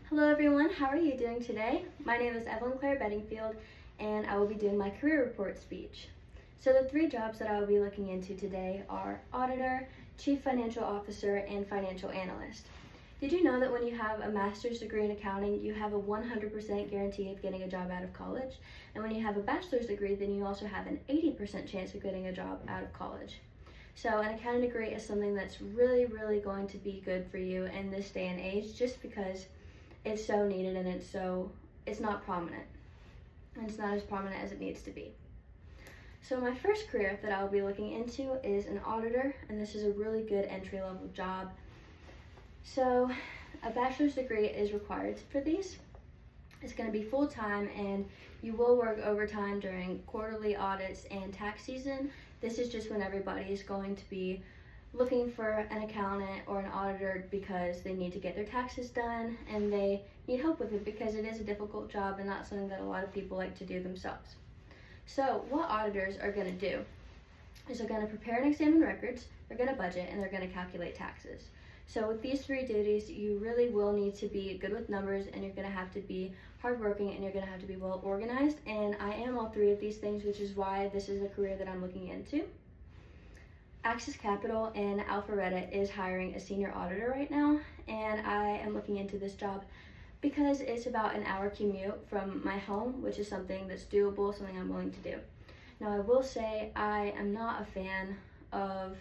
Hello everyone, how are you doing today? My name is Evelyn Claire Bedingfield and I will be doing my career report speech. So the three jobs that I will be looking into today are auditor, chief financial officer, and financial analyst. Did you know that when you have a master's degree in accounting, you have a 100% guarantee of getting a job out of college? And when you have a bachelor's degree, then you also have an 80% chance of getting a job out of college. So an accounting degree is something that's really going to be good for you in this day and age, just because it's so needed and it's not prominent. And it's not as prominent as it needs to be. So my first career that I'll be looking into is an auditor, and this is a really good entry-level job. So a bachelor's degree is required for these. It's going to be full-time, and you will work overtime during quarterly audits and tax season. This is just when everybody is going to be looking for an accountant or an auditor because they need to get their taxes done and they need help with it because it is a difficult job and not something that a lot of people like to do themselves. So what auditors are going to do is they're going to prepare and examine records, they're going to budget, and they're going to calculate taxes. So with these three duties, you really will need to be good with numbers, and you're going to have to be hardworking, and you're going to have to be well organized. And I am all three of these things, which is why this is a career that I'm looking into. Axis Capital in Alpharetta is hiring a senior auditor right now, and I am looking into this job because it's about an hour commute from my home, which is something that's doable, something I'm willing to do. Now I will say I am not a fan of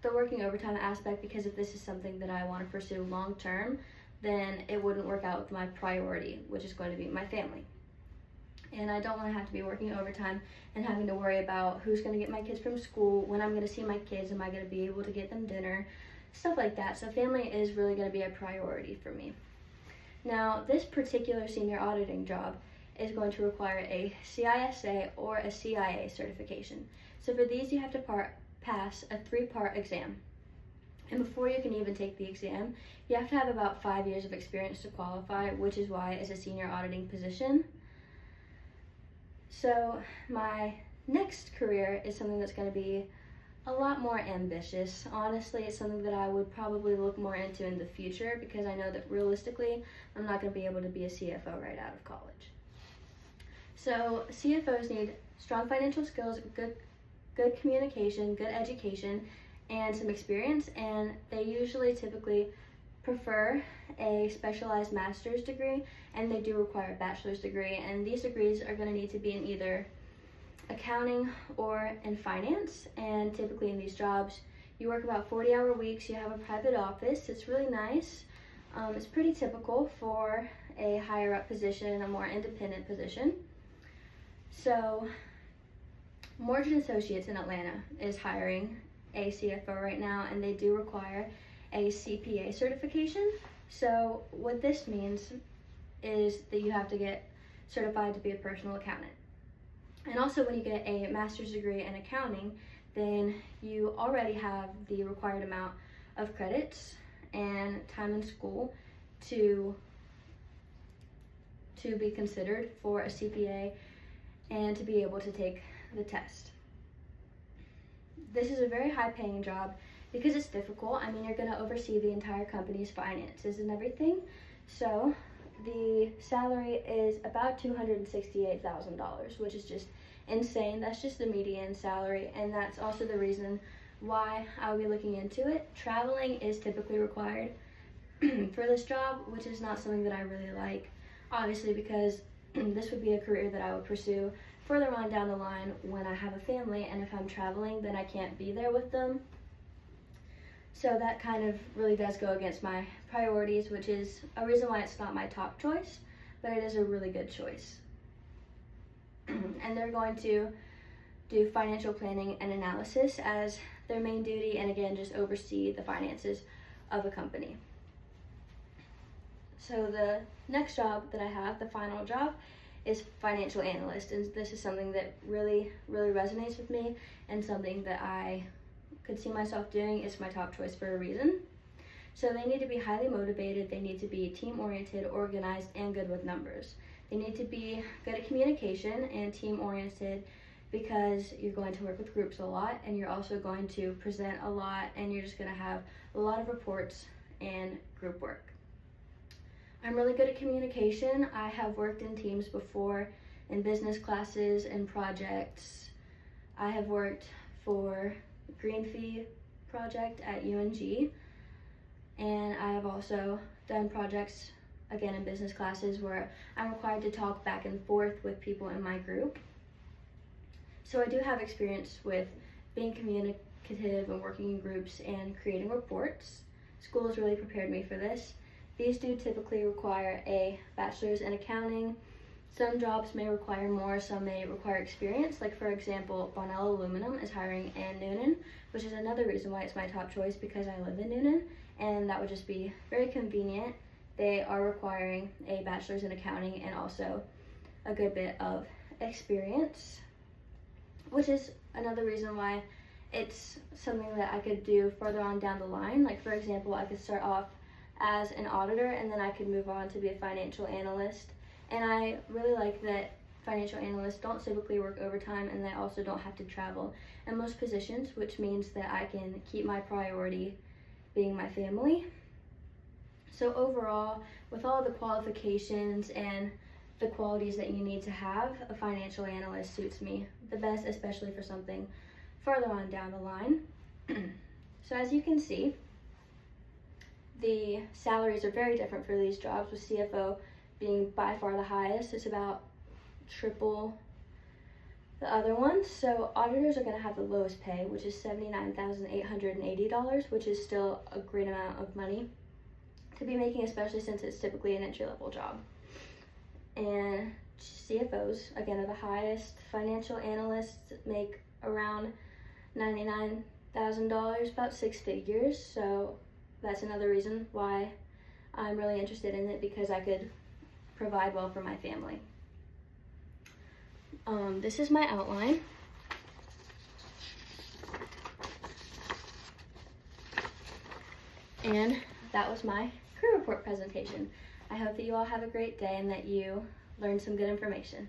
the working overtime aspect, because if this is something that I want to pursue long term, then it wouldn't work out with my priority, which is going to be my family. And I don't want to have to be working overtime and having to worry about who's going to get my kids from school, when I'm going to see my kids, am I going to be able to get them dinner, stuff like that. So family is really going to be a priority for me. Now, this particular senior auditing job is going to require a CISA or a CIA certification. So for these, you have to pass a 3-part exam. And before you can even take the exam, you have to have about 5 years of experience to qualify, which is why it's a senior auditing position. So my next career is something that's going to be a lot more ambitious. Honestly, it's something that I would probably look more into in the future, because I know that realistically, I'm not going to be able to be a CFO right out of college. So CFOs need strong financial skills, good communication, good education, and some experience, and they usually typically prefer a specialized master's degree, and they do require a bachelor's degree, and these degrees are going to need to be in either accounting or in finance. And typically in these jobs you work about 40-hour weeks, you have a private office. It's really nice. It's pretty typical for a higher up position, a more independent position. So Morgan Associates in Atlanta is hiring a CFO right now, and they do require a CPA certification. So what this means is that you have to get certified to be a personal accountant. And also, when you get a master's degree in accounting, then you already have the required amount of credits and time in school to be considered for a CPA and to be able to take the test. This is a very high paying job because it's difficult. I mean, you're going to oversee the entire company's finances and everything. So the salary is about $268,000, which is just insane. That's just the median salary, and that's also the reason why I'll be looking into it. Traveling is typically required for this job, which is not something that I really like, obviously, because this would be a career that I would pursue further on down the line when I have a family, and if I'm traveling, then I can't be there with them. So that kind of really does go against my priorities, which is a reason why it's not my top choice, but it is a really good choice. And they're going to do financial planning and analysis as their main duty, and again, just oversee the finances of a company. So the next job that I have, the final job, is financial analyst, and this is something that really resonates with me and something that I could see myself doing. Is my top choice for a reason. So they need to be highly motivated, they need to be team-oriented, organized, and good with numbers. They need to be good at communication and team-oriented, because you're going to work with groups a lot, and you're also going to present a lot, and you're just going to have a lot of reports and group work. I'm really good at communication. I have worked in teams before, in business classes and projects. I have worked for Green Fee project at UNG, and I have also done projects again in business classes where I'm required to talk back and forth with people in my group. So I do have experience with being communicative and working in groups and creating reports. School has really prepared me for this. These do typically require a bachelor's in accounting. Some jobs may require more, some may require experience. Like for example, Bonnell Aluminum is hiring in Noonan, which is another reason why it's my top choice, because I live in Noonan and that would just be very convenient. They are requiring a bachelor's in accounting and also a good bit of experience, which is another reason why it's something that I could do further on down the line. Like for example, I could start off as an auditor and then I could move on to be a financial analyst. And I really like that financial analysts don't typically work overtime and they also don't have to travel in most positions, which means that I can keep my priority being my family. So overall, with all the qualifications and the qualities that you need to have, a financial analyst suits me the best, especially for something further on down the line. So as you can see, the salaries are very different for these jobs, with CFO being by far the highest. It's about triple the other ones. So auditors are going to have the lowest pay, which is $79,880, which is still a great amount of money to be making, especially since it's typically an entry-level job. And CFOs, again, are the highest. Financial analysts make around $99,000, about 6 figures. So that's another reason why I'm really interested in it, because I could provide well for my family. This is my outline. And that was my career report presentation. I hope that you all have a great day and that you learned some good information.